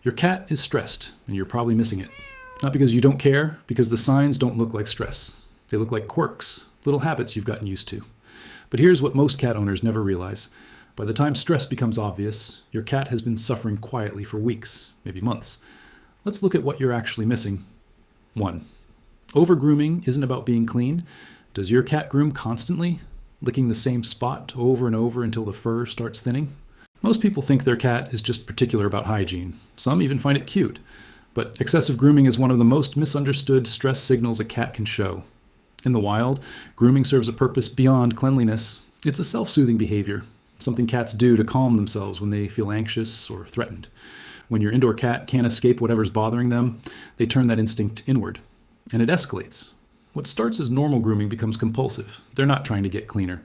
Your cat is stressed, and you're probably missing it. Not because you don't care, because the signs don't look like stress. They look like quirks, little habits you've gotten used to. But here's what most cat owners never realize. By the time stress becomes obvious, your cat has been suffering quietly for weeks, maybe months. Let's look at what you're actually missing. 1. Over-grooming isn't about being clean. Does your cat groom constantly, licking the same spot over and over until the fur starts thinning? Most people think their cat is just particular about hygiene. Some even find it cute. But excessive grooming is one of the most misunderstood stress signals a cat can show. In the wild, grooming serves a purpose beyond cleanliness. It's a self-soothing behavior, something cats do to calm themselves when they feel anxious or threatened. When your indoor cat can't escape whatever's bothering them, they turn that instinct inward. And it escalates. What starts as normal grooming becomes compulsive. They're not trying to get cleaner.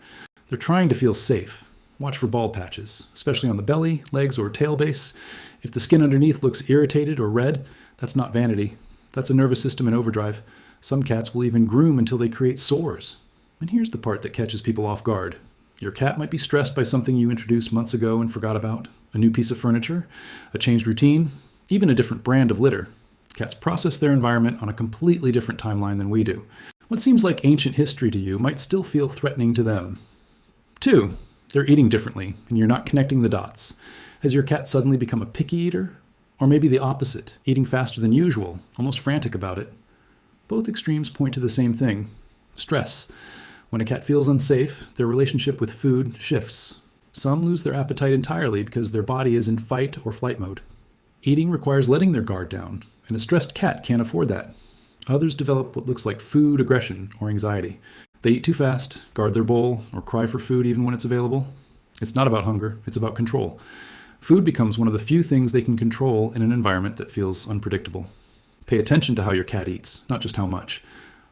They're trying to feel safe. Watch for bald patches, especially on the belly, legs, or tail base. If the skin underneath looks irritated or red, that's not vanity. That's a nervous system in overdrive. Some cats will even groom until they create sores. And here's the part that catches people off guard. Your cat might be stressed by something you introduced months ago and forgot about. A new piece of furniture, a changed routine, even a different brand of litter. Cats process their environment on a completely different timeline than we do. What seems like ancient history to you might still feel threatening to them. 2. They're eating differently, and you're not connecting the dots. Has your cat suddenly become a picky eater? Or maybe the opposite, eating faster than usual, almost frantic about it? Both extremes point to the same thing: stress. When a cat feels unsafe, their relationship with food shifts. Some lose their appetite entirely because their body is in fight or flight mode. Eating requires letting their guard down, and a stressed cat can't afford that. Others develop what looks like food aggression or anxiety. They eat too fast, guard their bowl, or cry for food even when it's available. It's not about hunger, it's about control. Food becomes one of the few things they can control in an environment that feels unpredictable. Pay attention to how your cat eats, not just how much.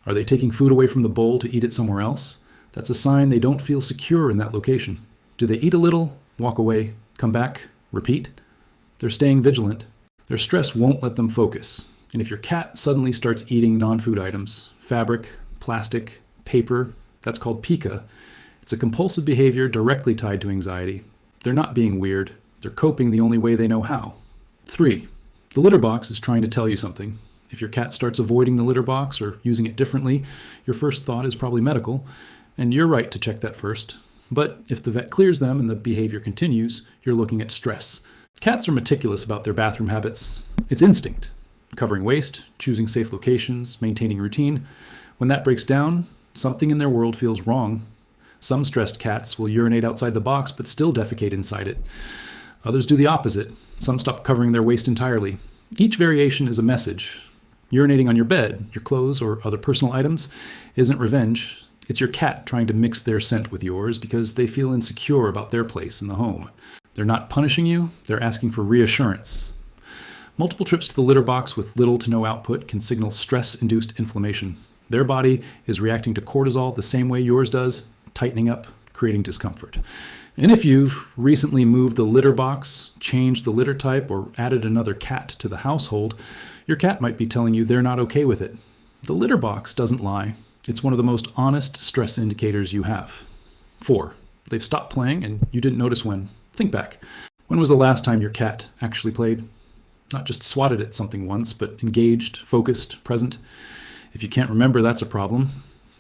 Are they taking food away from the bowl to eat it somewhere else? That's a sign they don't feel secure in that location. Do they eat a little, walk away, come back, repeat? They're staying vigilant. Their stress won't let them focus. And if your cat suddenly starts eating non-food items, fabric, plastic, paper, that's called pica. It's a compulsive behavior directly tied to anxiety. They're not being weird. They're coping the only way they know how. 3. The litter box is trying to tell you something. If your cat starts avoiding the litter box or using it differently, your first thought is probably medical, and you're right to check that first. But if the vet clears them and the behavior continues, you're looking at stress. Cats are meticulous about their bathroom habits. It's instinct. Covering waste, choosing safe locations, maintaining routine. When that breaks down, something in their world feels wrong. Some stressed cats will urinate outside the box but still defecate inside it. Others do the opposite. Some stop covering their waste entirely. Each variation is a message. Urinating on your bed, your clothes, or other personal items isn't revenge. It's your cat trying to mix their scent with yours because they feel insecure about their place in the home. They're not punishing you, they're asking for reassurance. Multiple trips to the litter box with little to no output can signal stress-induced inflammation. Their body is reacting to cortisol the same way yours does, tightening up, creating discomfort. And if you've recently moved the litter box, changed the litter type, or added another cat to the household, your cat might be telling you they're not okay with it. The litter box doesn't lie. It's one of the most honest stress indicators you have. 4. They've stopped playing and you didn't notice when. Think back. When was the last time your cat actually played? Not just swatted at something once, but engaged, focused, present. If you can't remember, that's a problem.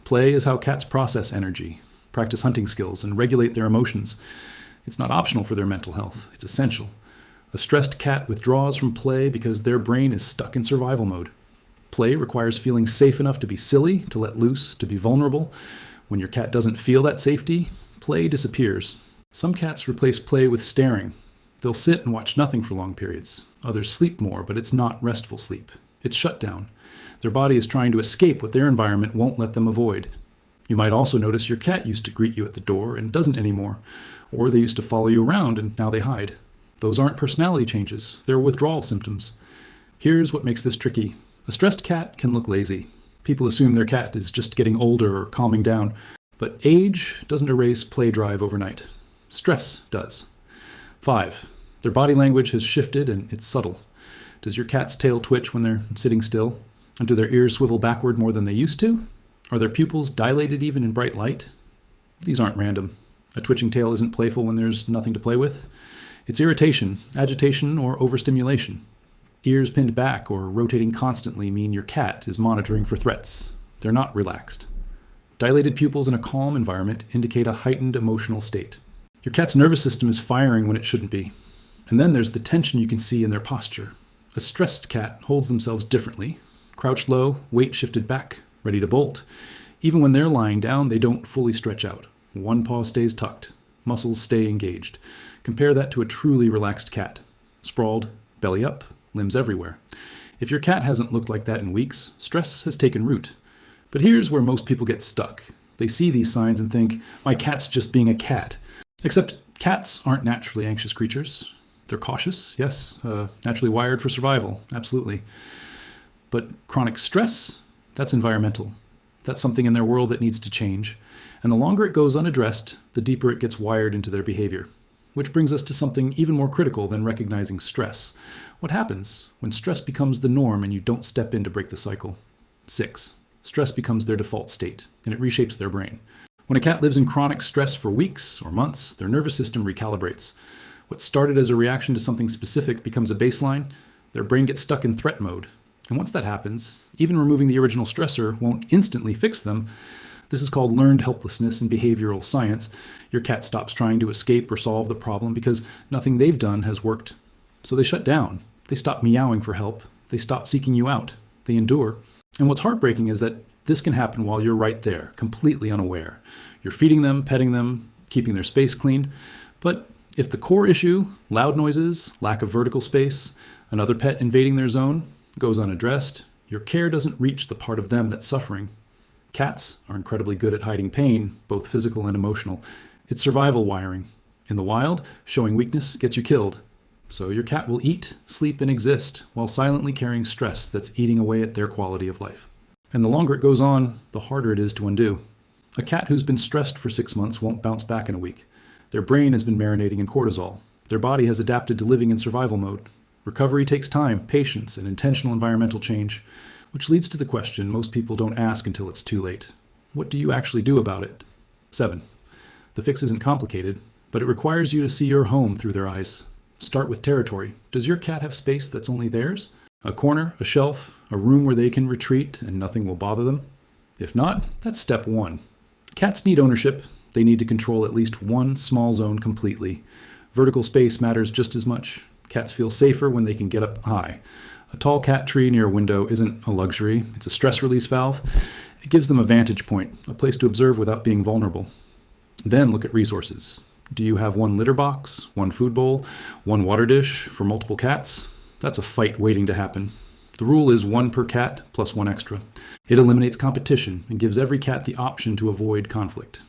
Play is how cats process energy, practice hunting skills, and regulate their emotions. It's not optional for their mental health. It's essential. A stressed cat withdraws from play because their brain is stuck in survival mode. Play requires feeling safe enough to be silly, to let loose, to be vulnerable. When your cat doesn't feel that safety, play disappears. Some cats replace play with staring. They'll sit and watch nothing for long periods. Others sleep more, but it's not restful sleep. It's shut down. Their body is trying to escape what their environment won't let them avoid. You might also notice your cat used to greet you at the door and doesn't anymore. Or they used to follow you around and now they hide. Those aren't personality changes. They're withdrawal symptoms. Here's what makes this tricky. A stressed cat can look lazy. People assume their cat is just getting older or calming down. But age doesn't erase play drive overnight. Stress does. 5. Their body language has shifted and it's subtle. Does your cat's tail twitch when they're sitting still? And do their ears swivel backward more than they used to? Are their pupils dilated even in bright light? These aren't random. A twitching tail isn't playful when there's nothing to play with. It's irritation, agitation, or overstimulation. Ears pinned back or rotating constantly mean your cat is monitoring for threats. They're not relaxed. Dilated pupils in a calm environment indicate a heightened emotional state. Your cat's nervous system is firing when it shouldn't be. And then there's the tension you can see in their posture. A stressed cat holds themselves differently. Crouched low, weight shifted back, ready to bolt. Even when they're lying down, they don't fully stretch out. One paw stays tucked. Muscles stay engaged. Compare that to a truly relaxed cat. Sprawled, belly up, limbs everywhere. If your cat hasn't looked like that in weeks, stress has taken root. But here's where most people get stuck. They see these signs and think, my cat's just being a cat. Except cats aren't naturally anxious creatures. They're cautious, yes, naturally wired for survival, absolutely. But chronic stress, that's environmental. That's something in their world that needs to change. And the longer it goes unaddressed, the deeper it gets wired into their behavior. Which brings us to something even more critical than recognizing stress. What happens when stress becomes the norm and you don't step in to break the cycle? 6. Stress becomes their default state, and it reshapes their brain. When a cat lives in chronic stress for weeks or months, their nervous system recalibrates. What started as a reaction to something specific becomes a baseline. Their brain gets stuck in threat mode. And once that happens, even removing the original stressor won't instantly fix them. This is called learned helplessness in behavioral science. Your cat stops trying to escape or solve the problem because nothing they've done has worked. So they shut down. They stop meowing for help. They stop seeking you out. They endure. And what's heartbreaking is that this can happen while you're right there, completely unaware. You're feeding them, petting them, keeping their space clean. But if the core issue, loud noises, lack of vertical space, another pet invading their zone, goes unaddressed, your care doesn't reach the part of them that's suffering. Cats are incredibly good at hiding pain, both physical and emotional. It's survival wiring. In the wild, showing weakness gets you killed. So your cat will eat, sleep, and exist while silently carrying stress that's eating away at their quality of life. And the longer it goes on, the harder it is to undo. A cat who's been stressed for 6 months won't bounce back in a week. Their brain has been marinating in cortisol. Their body has adapted to living in survival mode. Recovery takes time, patience, and intentional environmental change, which leads to the question most people don't ask until it's too late. What do you actually do about it? 7. The fix isn't complicated, but it requires you to see your home through their eyes. Start with territory. Does your cat have space that's only theirs? A corner, a shelf, a room where they can retreat and nothing will bother them? If not, that's step 1. Cats need ownership. They need to control at least one small zone completely. Vertical space matters just as much. Cats feel safer when they can get up high. A tall cat tree near a window isn't a luxury. It's a stress release valve. It gives them a vantage point, a place to observe without being vulnerable. Then look at resources. Do you have one litter box, one food bowl, one water dish for multiple cats? That's a fight waiting to happen. The rule is 1 per cat plus 1 extra. It eliminates competition and gives every cat the option to avoid conflict.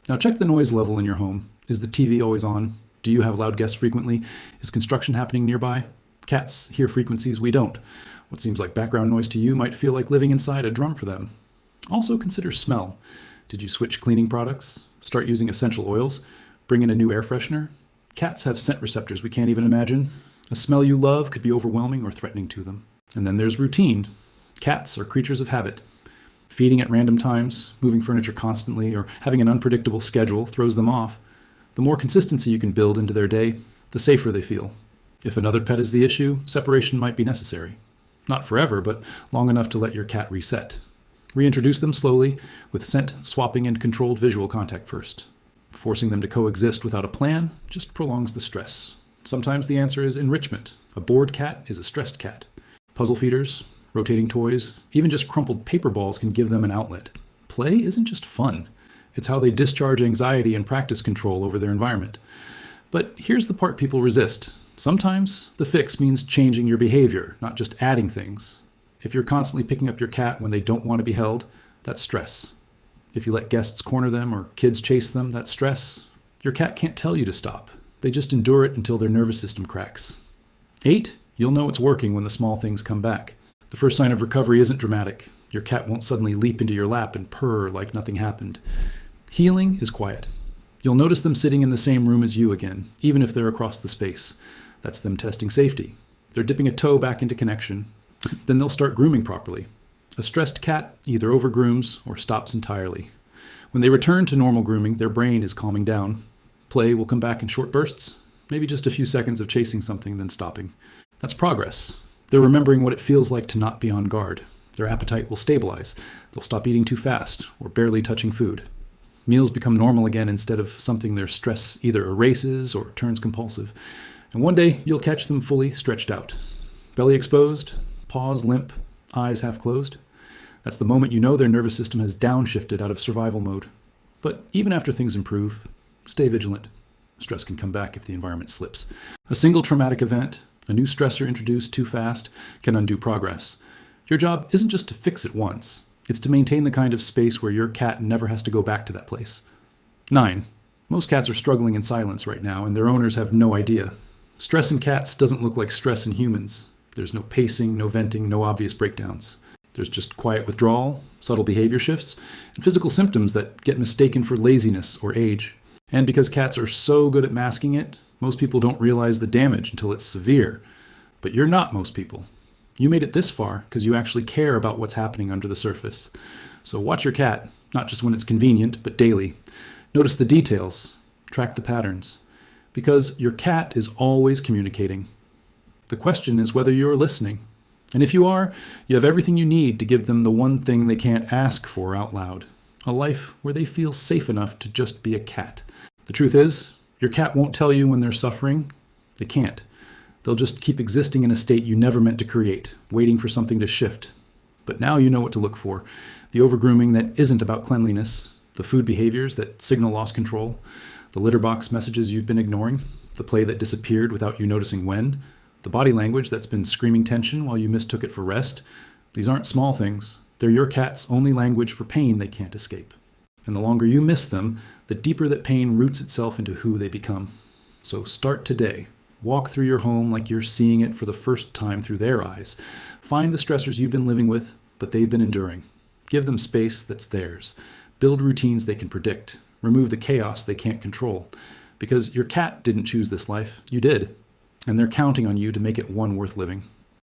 Now check the noise level in your home. Is the TV always on? Do you have loud guests frequently? Is construction happening nearby? Cats hear frequencies we don't. What seems like background noise to you might feel like living inside a drum for them. Also consider smell. Did you switch cleaning products? Start using essential oils? Bring in a new air freshener? Cats have scent receptors we can't even imagine. A smell you love could be overwhelming or threatening to them. And then there's routine. Cats are creatures of habit. Feeding at random times, moving furniture constantly, or having an unpredictable schedule throws them off. The more consistency you can build into their day, the safer they feel. If another pet is the issue, separation might be necessary. Not forever, but long enough to let your cat reset. Reintroduce them slowly, with scent, swapping, and controlled visual contact first. Forcing them to coexist without a plan just prolongs the stress. Sometimes the answer is enrichment. A bored cat is a stressed cat. Puzzle feeders, rotating toys, even just crumpled paper balls can give them an outlet. Play isn't just fun. It's how they discharge anxiety and practice control over their environment. But here's the part people resist. Sometimes the fix means changing your behavior, not just adding things. If you're constantly picking up your cat when they don't want to be held, that's stress. If you let guests corner them or kids chase them, that's stress. Your cat can't tell you to stop. They just endure it until their nervous system cracks. 8, you'll know it's working when the small things come back. The first sign of recovery isn't dramatic. Your cat won't suddenly leap into your lap and purr like nothing happened. Healing is quiet. You'll notice them sitting in the same room as you again, even if they're across the space. That's them testing safety. They're dipping a toe back into connection. Then they'll start grooming properly. A stressed cat either overgrooms or stops entirely. When they return to normal grooming, their brain is calming down. Play will come back in short bursts, maybe just a few seconds of chasing something, then stopping. That's progress. They're remembering what it feels like to not be on guard. Their appetite will stabilize. They'll stop eating too fast or barely touching food. Meals become normal again instead of something their stress either erases or turns compulsive. And one day, you'll catch them fully stretched out. Belly exposed, paws limp, eyes half closed. That's the moment you know their nervous system has downshifted out of survival mode. But even after things improve, stay vigilant. Stress can come back if the environment slips. A single traumatic event, a new stressor introduced too fast, can undo progress. Your job isn't just to fix it once. It's to maintain the kind of space where your cat never has to go back to that place. 9. Most cats are struggling in silence right now, and their owners have no idea. Stress in cats doesn't look like stress in humans. There's no pacing, no venting, no obvious breakdowns. There's just quiet withdrawal, subtle behavior shifts, and physical symptoms that get mistaken for laziness or age. And because cats are so good at masking it, most people don't realize the damage until it's severe. But you're not most people. You made it this far because you actually care about what's happening under the surface. So watch your cat, not just when it's convenient, but daily. Notice the details. Track the patterns. Because your cat is always communicating. The question is whether you're listening. And if you are, you have everything you need to give them the one thing they can't ask for out loud. A life where they feel safe enough to just be a cat. The truth is, your cat won't tell you when they're suffering. They can't. They'll just keep existing in a state you never meant to create, waiting for something to shift. But now you know what to look for. The overgrooming that isn't about cleanliness, the food behaviors that signal lost control, the litter box messages you've been ignoring, the play that disappeared without you noticing when, the body language that's been screaming tension while you mistook it for rest. These aren't small things. They're your cat's only language for pain they can't escape. And the longer you miss them, the deeper that pain roots itself into who they become. So start today. Walk through your home like you're seeing it for the first time through their eyes. Find the stressors you've been living with, but they've been enduring. Give them space that's theirs. Build routines they can predict. Remove the chaos they can't control. Because your cat didn't choose this life. You did. And they're counting on you to make it one worth living.